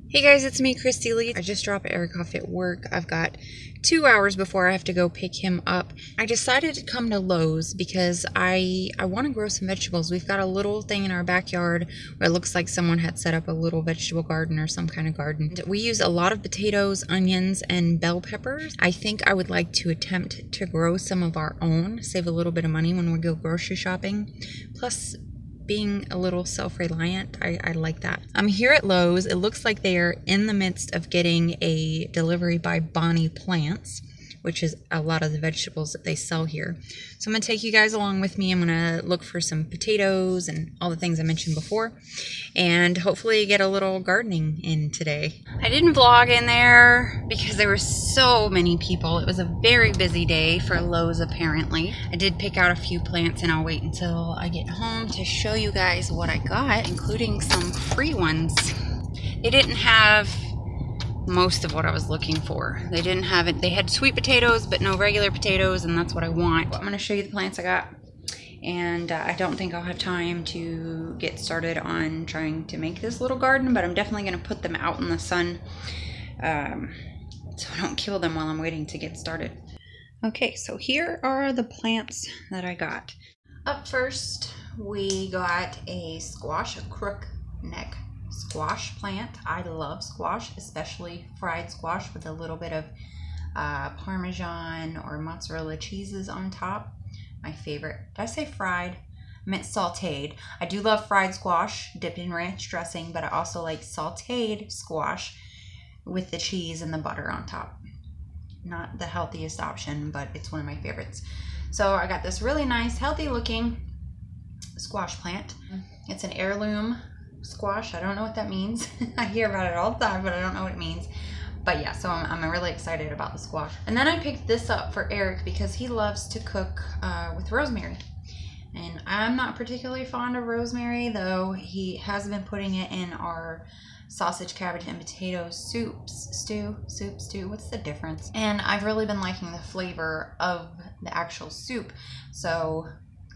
Hey guys, it's me, Christy Lee. I just dropped Eric off at work. I've got 2 hours before I have to go pick him up. I decided to come to Lowe's because I want to grow some vegetables. We've got a little thing in our backyard where it looks like someone had set up a little vegetable garden or some kind of garden. We use a lot of potatoes, onions, and bell peppers. I think I would like to attempt to grow some of our own, save a little bit of money when we go grocery shopping. Plus, being a little self-reliant, I like that. I'm here at Lowe's. It looks like they are in the midst of getting a delivery by Bonnie Plants, which is a lot of the vegetables that they sell here. So I'm going to take you guys along with me. I'm going to look for some potatoes and all the things I mentioned before, and hopefully get a little gardening in today. I didn't vlog in there because there were so many people. It was a very busy day for Lowe's apparently. I did pick out a few plants and I'll wait until I get home to show you guys what I got, including some free ones. They didn't have most of what I was looking for. They didn't have it. They had sweet potatoes, but no regular potatoes, and that's what I want. I'm going to show you the plants I got, and I don't think I'll have time to get started on trying to make this little garden, but I'm definitely going to put them out in the sun so I don't kill them while I'm waiting to get started. Okay, so here are the plants that I got. Up first, we got a squash, a crook neck squash plant. I love squash, especially fried squash with a little bit of Parmesan or mozzarella cheeses on top. My favorite. Did I say fried? I meant sauteed. I do love fried squash dipped in ranch dressing, but I also like sauteed squash with the cheese and the butter on top. Not the healthiest option, but it's one of my favorites. So I got this really nice, healthy looking squash plant. It's an heirloom squash. I don't know what that means. I hear about it all the time, but I don't know what it means. But yeah, so I'm really excited about the squash. And then I picked this up for Eric because he loves to cook with rosemary. And I'm not particularly fond of rosemary, though he has been putting it in our sausage, cabbage, and potato stew. What's the difference? And I've really been liking the flavor of the actual soup. So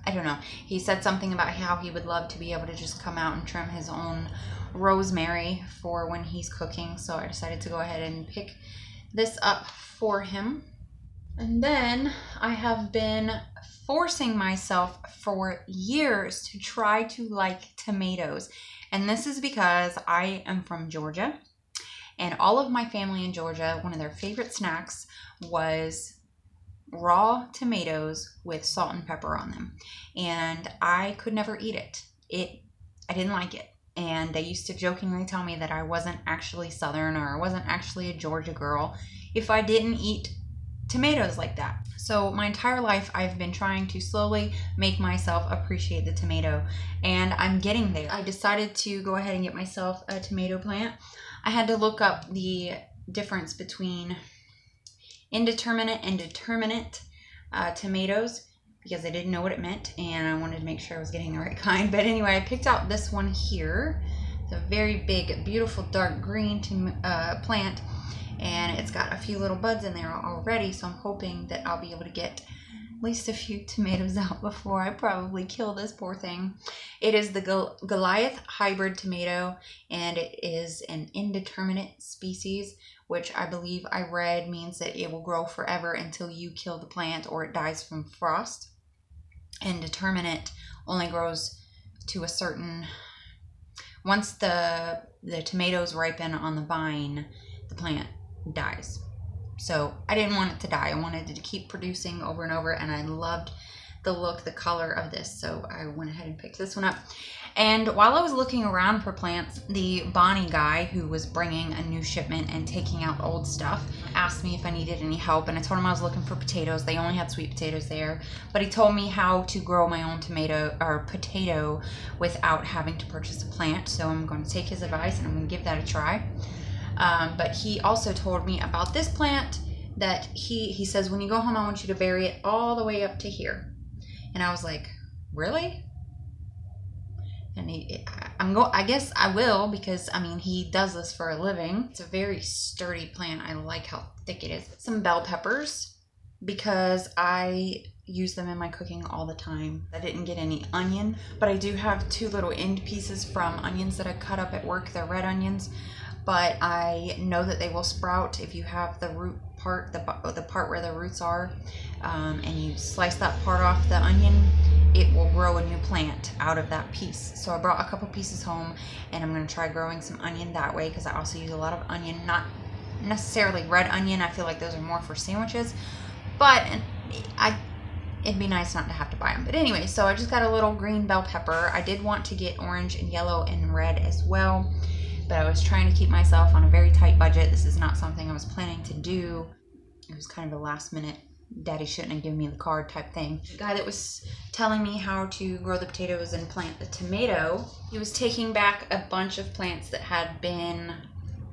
I don't know. He said something about how he would love to be able to just come out and trim his own rosemary for when he's cooking. So I decided to go ahead and pick this up for him. And then I have been forcing myself for years to try to like tomatoes. And this is because I am from Georgia. And all of my family in Georgia, one of their favorite snacks was raw tomatoes with salt and pepper on them, and I could never eat it. I didn't like it, and they used to jokingly tell me that I wasn't actually Southern, or I wasn't actually a Georgia girl if I didn't eat tomatoes like that. So my entire life I've been trying to slowly make myself appreciate the tomato, and I'm getting there. I decided to go ahead and get myself a tomato plant. I had to look up the difference between indeterminate and determinate tomatoes because I didn't know what it meant, and I wanted to make sure I was getting the right kind. But anyway, I picked out this one here. It's a very big, beautiful dark green plant, and it's got a few little buds in there already, so I'm hoping that I'll be able to get at least a few tomatoes out before I probably kill this poor thing. It is the Goliath hybrid tomato, and it is an indeterminate species, which I believe I read means that it will grow forever until you kill the plant or it dies from frost. And determinate only grows to a certain, once the tomatoes ripen on the vine, the plant dies. So I didn't want it to die. I wanted it to keep producing over and over, and I loved the look, the color of this, so I went ahead and picked this one up. And while I was looking around for plants, the Bonnie guy who was bringing a new shipment and taking out old stuff asked me if I needed any help, and I told him I was looking for potatoes. They only had sweet potatoes there, but he told me how to grow my own potato without having to purchase a plant. So I'm going to take his advice and I'm going to give that a try. But he also told me about this plant that he says, when you go home, I want you to bury it all the way up to here. And I was like, really? And I guess I will, because I mean, he does this for a living. It's a very sturdy plant. I like how thick it is. Some bell peppers, because I use them in my cooking all the time. I didn't get any onion, but I do have 2 little end pieces from onions that I cut up at work. They're red onions. but I know that they will sprout if you have the root part, the part where the roots are, and you slice that part off the onion, it will grow a new plant out of that piece. So I brought a couple pieces home, and I'm going to try growing some onion that way, because I also use a lot of onion, not necessarily red onion. I feel like those are more for sandwiches, but it'd be nice not to have to buy them. But anyway, so I just got a little green bell pepper. I did want to get orange and yellow and red as well, but I was trying to keep myself on a very tight budget. This is not something I was planning to do. It was kind of a last minute, daddy shouldn't have given me the card type thing. The guy that was telling me how to grow the potatoes and plant the tomato, he was taking back a bunch of plants that had been,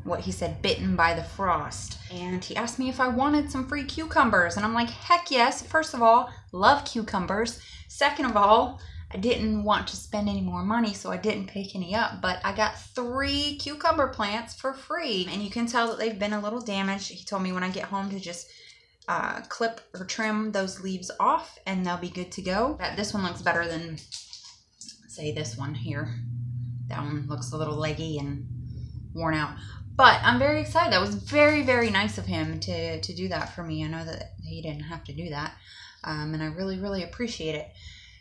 what he said, bitten by the frost. And he asked me if I wanted some free cucumbers, and I'm like, heck yes. First of all, love cucumbers. Second of all, I didn't want to spend any more money, so I didn't pick any up, but I got 3 cucumber plants for free, and you can tell that they've been a little damaged. He told me when I get home to just clip or trim those leaves off, and they'll be good to go. This one looks better than, say, this one here. That one looks a little leggy and worn out. But I'm very excited. That was very, very nice of him to do that for me. I know that he didn't have to do that, and I really, really appreciate it.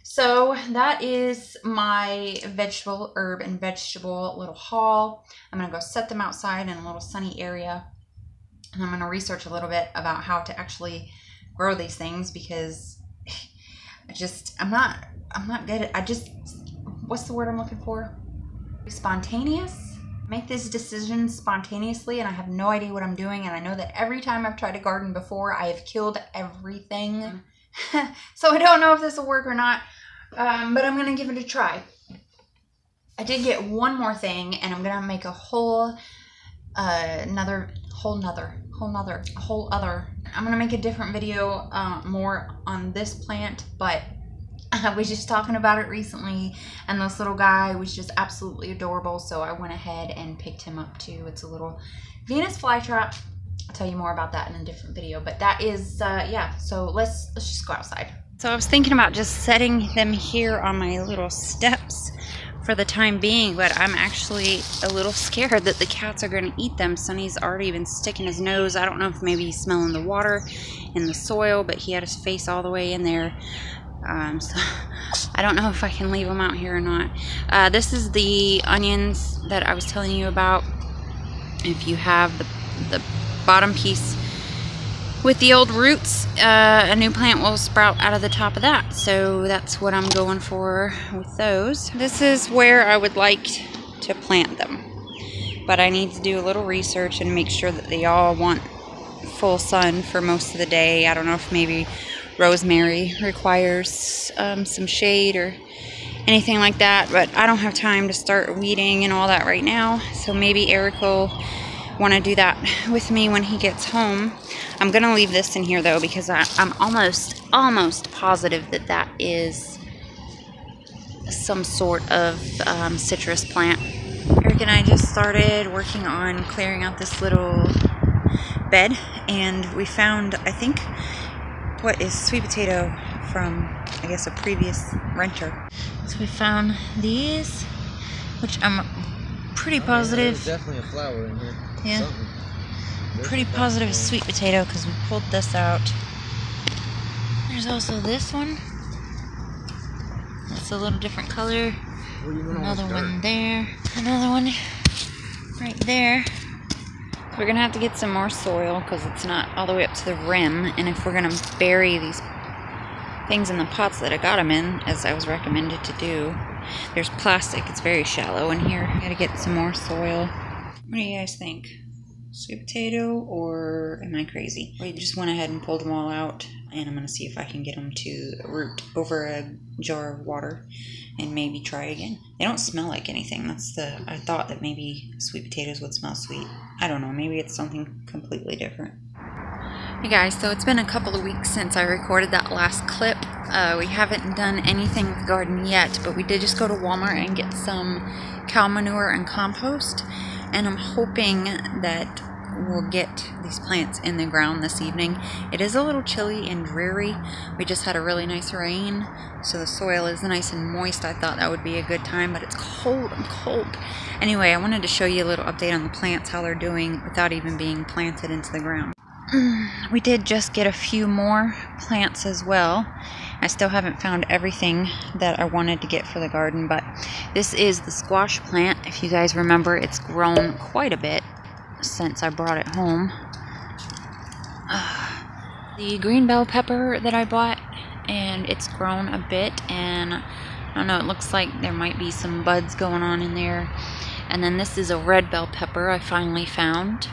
So that is my vegetable, herb, and vegetable little haul. I'm going to go set them outside in a little sunny area. And I'm going to research a little bit about how to actually grow these things, because I'm not good at, what's the word I'm looking for? Spontaneous? Make this decision spontaneously, and I have no idea what I'm doing, and I know that every time I've tried to garden before, I have killed everything. So I don't know if this will work or not, but I'm going to give it a try. I did get one more thing, and I'm going to make a whole other. I'm going to make a different video more on this plant, but I was just talking about it recently, and this little guy was just absolutely adorable, so I went ahead and picked him up too. It's a little Venus flytrap. I'll tell you more about that in a different video, but that is, yeah, so let's just go outside. So I was thinking about just setting them here on my little steps for the time being, but I'm actually a little scared that the cats are going to eat them. Sonny's already been sticking his nose. I don't know if maybe he's smelling the water in the soil, but he had his face all the way in there. So I don't know if I can leave them out here or not. This is the onions that I was telling you about. If you have the bottom piece with the old roots, a new plant will sprout out of the top of that. So that's what I'm going for with those. This is where I would like to plant them, but I need to do a little research and make sure that they all want full sun for most of the day. I don't know if maybe rosemary requires some shade or anything like that, but I don't have time to start weeding and all that right now, so maybe Eric will want to do that with me when he gets home. I'm gonna leave this in here though, because I'm almost positive that that is some sort of citrus plant. Eric and I just started working on clearing out this little bed, and we found, I think, what is sweet potato from, I guess, a previous renter. So we found these, which I'm pretty positive. There's definitely a flower in here. Yeah. Pretty positive is sweet potato, because we pulled this out. There's also this one. It's a little different color. Another one there. Another one right there. We're going to have to get some more soil, because it's not all the way up to the rim. And if we're going to bury these things in the pots that I got them in, as I was recommended to do, there's plastic. It's very shallow in here. Got to get some more soil. What do you guys think? Sweet potato, or am I crazy? We just went ahead and pulled them all out, and I'm going to see if I can get them to root over a jar of water and maybe try again. They don't smell like anything. I thought that maybe sweet potatoes would smell sweet. I don't know, maybe it's something completely different. Hey guys, so it's been a couple of weeks since I recorded that last clip. We haven't done anything with the garden yet, but we did just go to Walmart and get some cow manure and compost. And I'm hoping that we'll get these plants in the ground this evening. It is a little chilly and dreary. We just had a really nice rain, so the soil is nice and moist. I thought that would be a good time, but it's cold. I'm cold. Anyway, I wanted to show you a little update on the plants, how they're doing without even being planted into the ground. We did just get a few more plants as well. I still haven't found everything that I wanted to get for the garden, but this is the squash plant. If you guys remember, it's grown quite a bit since I brought it home. The green bell pepper that I bought, and it's grown a bit, and I don't know, it looks like there might be some buds going on in there. And then this is a red bell pepper I finally found.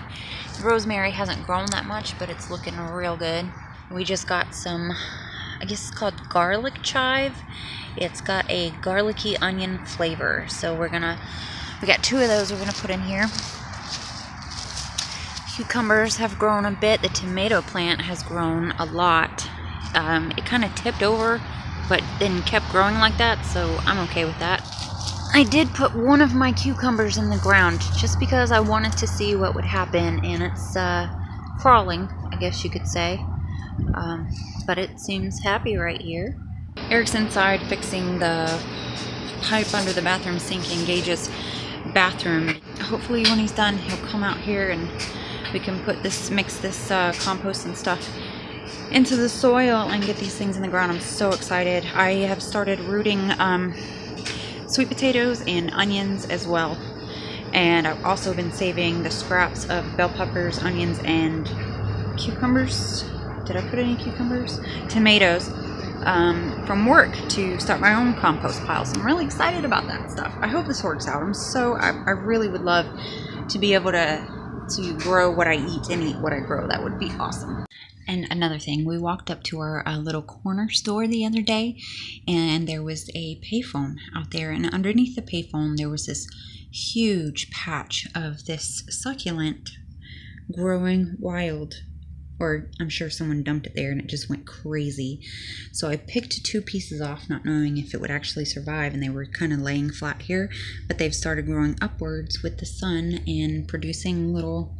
Rosemary hasn't grown that much, but it's looking real good. We just got some, I guess it's called garlic chive. It's got a garlicky onion flavor. So we got 2 of those we're gonna put in here. Cucumbers have grown a bit. The tomato plant has grown a lot. It kind of tipped over, but then kept growing like that, so I'm okay with that. I did put one of my cucumbers in the ground just because I wanted to see what would happen, and it's crawling, I guess you could say. But it seems happy right here. Eric's inside fixing the pipe under the bathroom sink in Gage's bathroom. Hopefully when he's done, he'll come out here and we can mix this compost and stuff into the soil and get these things in the ground. I'm so excited. I have started rooting sweet potatoes and onions as well, and I've also been saving the scraps of bell peppers, onions, and cucumbers. Did I put any cucumbers? Tomatoes from work to start my own compost pile. So I'm really excited about that stuff. I hope this works out. I really would love to be able to grow what I eat and eat what I grow. That would be awesome. And another thing, we walked up to our little corner store the other day, and there was a payphone out there, and underneath the payphone there was this huge patch of this succulent growing wild, or I'm sure someone dumped it there and it just went crazy. So I picked 2 pieces off, not knowing if it would actually survive, and they were kind of laying flat here, but they've started growing upwards with the sun and producing little,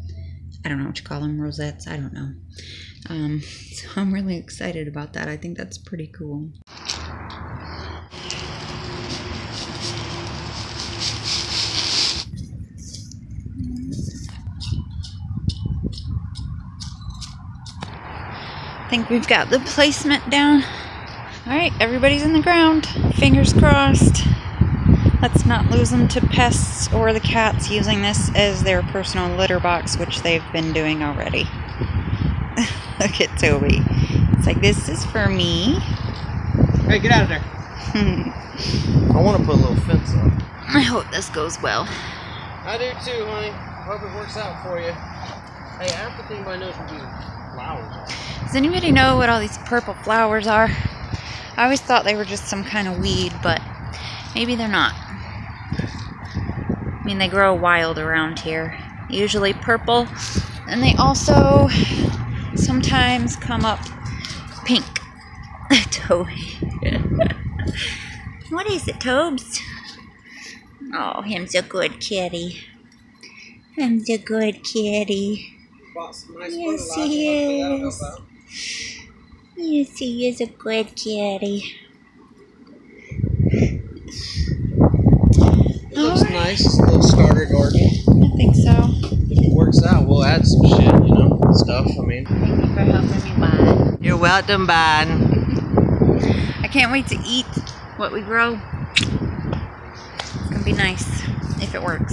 I don't know what you call them, rosettes, I don't know. So I'm really excited about that. I think that's pretty cool. I think we've got the placement down. Alright, everybody's in the ground. Fingers crossed. Let's not lose them to pests or the cats using this as their personal litter box, which they've been doing already. Look at Toby. It's like, this is for me. Hey, get out of there. I want to put a little fence up. I hope this goes well. I do too, honey. Hope it works out for you. Hey, I have to think my nose with these flowers. Does anybody know what all these purple flowers are? I always thought they were just some kind of weed, but maybe they're not. I mean, they grow wild around here. Usually purple. And they also sometimes come up pink. Toby. What is it, Tobes? Oh, him's a good kitty. Him's a good kitty. Yes, he is. Yes, he is a good kitty. It looks nice. It's a little starter garden. I think so. If it works out, we'll add some shit, you know, stuff. I mean, Thank you for helping me, Bud. you're welcome, bud. I can't wait to eat what we grow. It's gonna be nice if it works.